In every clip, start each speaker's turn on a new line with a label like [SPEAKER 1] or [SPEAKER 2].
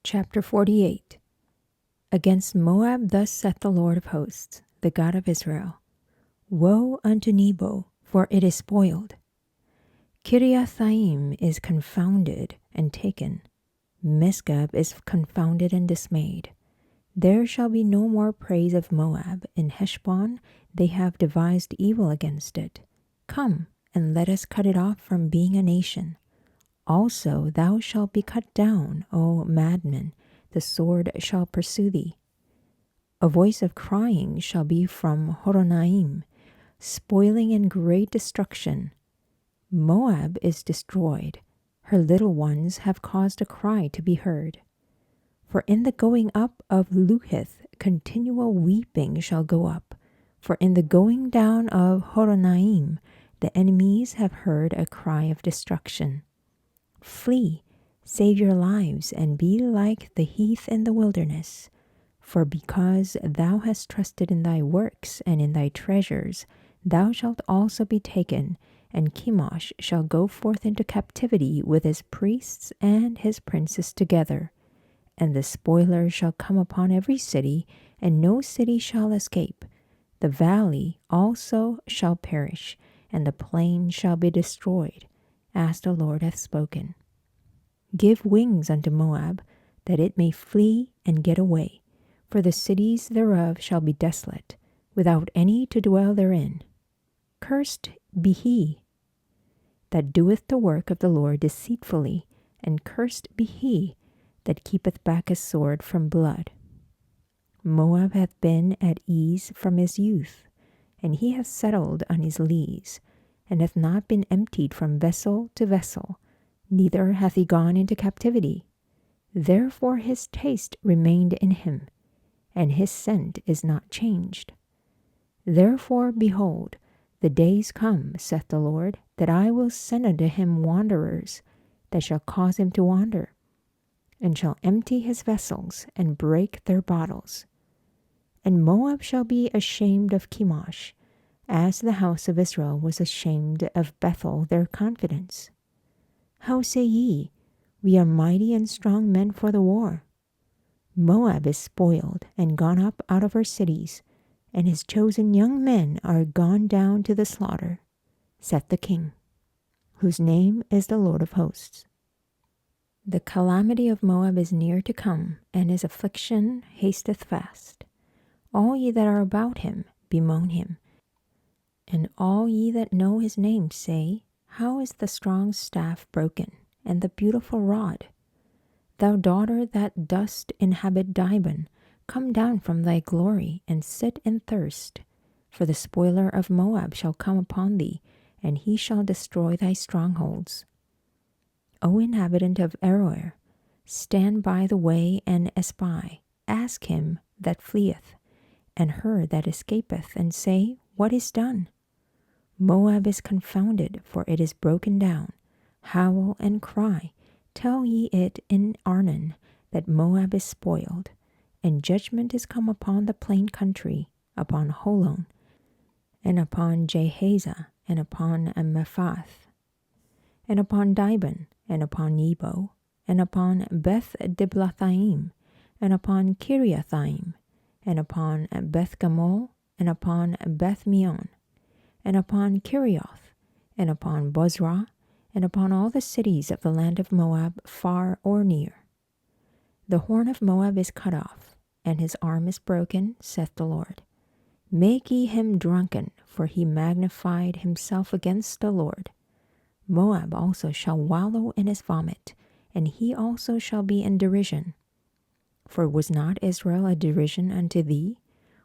[SPEAKER 1] Chapter 48. Against Moab thus saith the Lord of hosts, the God of Israel, Woe unto Nebo, for it is spoiled. Kiriathaim is confounded and taken. Misgab is confounded and dismayed. There shall be no more praise of Moab. In Heshbon they have devised evil against it. Come, and let us cut it off from being a nation. Also thou shalt be cut down, O madman, the sword shall pursue thee. A voice of crying shall be from Horonaim, spoiling and great destruction. Moab is destroyed, her little ones have caused a cry to be heard. For in the going up of Luhith continual weeping shall go up, for in the going down of Horonaim the enemies have heard a cry of destruction. Flee, save your lives, and be like the heath in the wilderness. For because thou hast trusted in thy works and in thy treasures, thou shalt also be taken, and Chemosh shall go forth into captivity with his priests and his princes together. And the spoiler shall come upon every city, and no city shall escape. The valley also shall perish, and the plain shall be destroyed, as the Lord hath spoken. Give wings unto Moab, that it may flee and get away, for the cities thereof shall be desolate, without any to dwell therein. Cursed be he that doeth the work of the Lord deceitfully, and cursed be he that keepeth back a sword from blood. Moab hath been at ease from his youth, and he hath settled on his lees, and hath not been emptied from vessel to vessel, neither hath he gone into captivity. Therefore his taste remained in him, and his scent is not changed. Therefore, behold, the days come, saith the Lord, that I will send unto him wanderers, that shall cause him to wander, and shall empty his vessels, and break their bottles. And Moab shall be ashamed of Chemosh, as the house of Israel was ashamed of Bethel their confidence. How say ye, We are mighty and strong men for the war? Moab is spoiled and gone up out of her cities, and his chosen young men are gone down to the slaughter, saith the King, whose name is the Lord of hosts. The calamity of Moab is near to come, and his affliction hasteth fast. All ye that are about him bemoan him, and all ye that know his name say, How is the strong staff broken, and the beautiful rod? Thou daughter that dost inhabit Dibon, come down from thy glory, and sit in thirst. For the spoiler of Moab shall come upon thee, and he shall destroy thy strongholds. O inhabitant of Aroer, stand by the way and espy. Ask him that fleeth, and her that escapeth, and say, What is done? Moab is confounded, for it is broken down. Howl and cry, tell ye it in Arnon, that Moab is spoiled. And judgment is come upon the plain country, upon Holon, and upon Jehaza, and upon Mephath, and upon Dibon, and upon Nebo, and upon Beth Diblathaim, and upon Kiriathaim, and upon Beth Gamol, and upon Beth Meon, and upon Kirioth, and upon Bozrah, and upon all the cities of the land of Moab, far or near. The horn of Moab is cut off, and his arm is broken, saith the Lord. Make ye him drunken, for he magnified himself against the Lord. Moab also shall wallow in his vomit, and he also shall be in derision. For was not Israel a derision unto thee?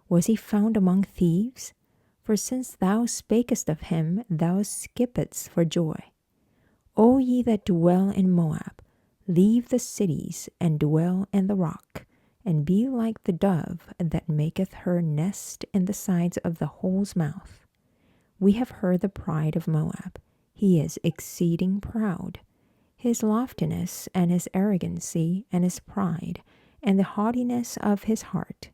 [SPEAKER 1] Was he found among thieves? For since thou spakest of him, thou skippedst for joy. O ye that dwell in Moab, leave the cities, and dwell in the rock, and be like the dove that maketh her nest in the sides of the hole's mouth. We have heard the pride of Moab. He is exceeding proud. His loftiness, and his arrogancy, and his pride, and the haughtiness of his heart.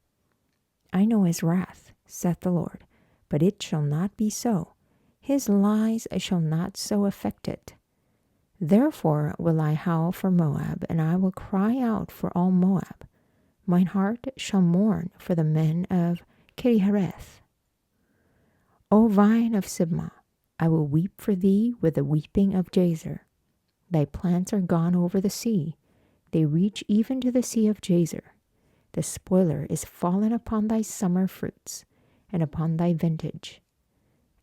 [SPEAKER 1] I know his wrath, saith the Lord, but it shall not be so. His lies shall not so affect it. Therefore will I howl for Moab, and I will cry out for all Moab. Mine heart shall mourn for the men of Kirihareth. O vine of Sibmah, I will weep for thee with the weeping of Jazer. Thy plants are gone over the sea. They reach even to the sea of Jazer. The spoiler is fallen upon thy summer fruits, and upon thy vintage.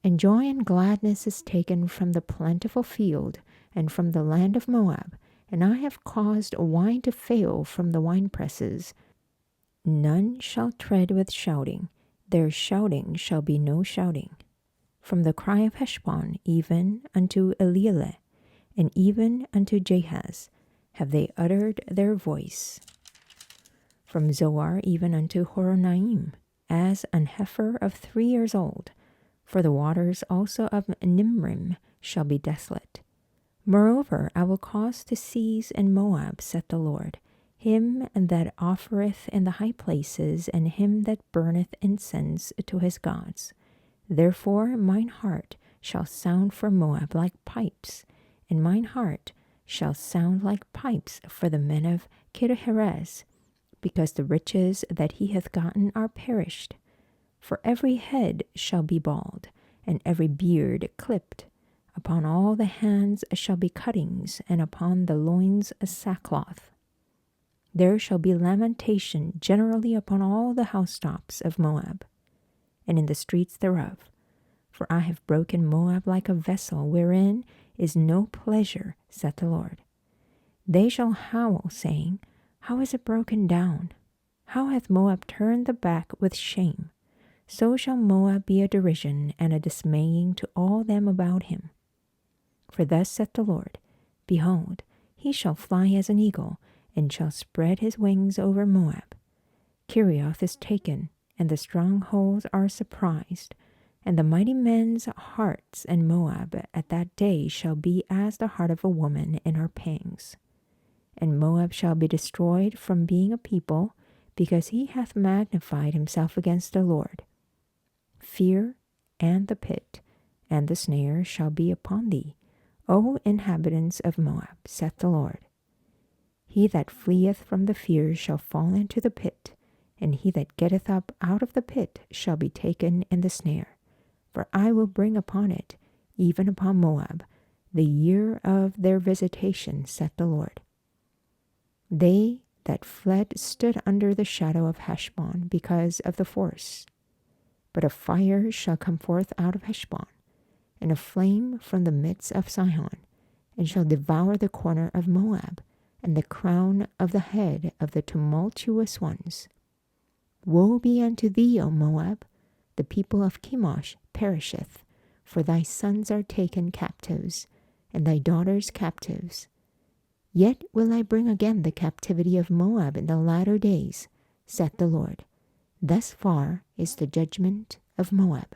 [SPEAKER 1] And joy and gladness is taken from the plentiful field, and from the land of Moab, and I have caused wine to fail from the winepresses. None shall tread with shouting, their shouting shall be no shouting. From the cry of Heshbon even unto Elealeh, and even unto Jahaz, have they uttered their voice. From Zoar even unto Horonaim, as an heifer of 3 years old. For the waters also of Nimrim shall be desolate. Moreover, I will cause to cease in Moab, saith the Lord, him that offereth in the high places, and him that burneth incense to his gods. Therefore mine heart shall sound for Moab like pipes, and mine heart shall sound like pipes for the men of Kirihareth, because the riches that he hath gotten are perished. For every head shall be bald, and every beard clipped. Upon all the hands shall be cuttings, and upon the loins a sackcloth. There shall be lamentation generally upon all the housetops of Moab, and in the streets thereof. For I have broken Moab like a vessel, wherein is no pleasure, saith the Lord. They shall howl, saying, How is it broken down? How hath Moab turned the back with shame? So shall Moab be a derision and a dismaying to all them about him. For thus saith the Lord, Behold, he shall fly as an eagle, and shall spread his wings over Moab. Kirioth is taken, and the strongholds are surprised, and the mighty men's hearts in Moab at that day shall be as the heart of a woman in her pangs. And Moab shall be destroyed from being a people, because he hath magnified himself against the Lord. Fear and the pit and the snare shall be upon thee, O inhabitants of Moab, saith the Lord. He that fleeth from the fear shall fall into the pit, and he that getteth up out of the pit shall be taken in the snare. For I will bring upon it, even upon Moab, the year of their visitation, saith the Lord. They that fled stood under the shadow of Heshbon because of the force. But a fire shall come forth out of Heshbon, and a flame from the midst of Sihon, and shall devour the corner of Moab, and the crown of the head of the tumultuous ones. Woe be unto thee, O Moab! The people of Chemosh perisheth, for thy sons are taken captives, and thy daughters captives. Yet will I bring again the captivity of Moab in the latter days, saith the Lord. Thus far is the judgment of Moab.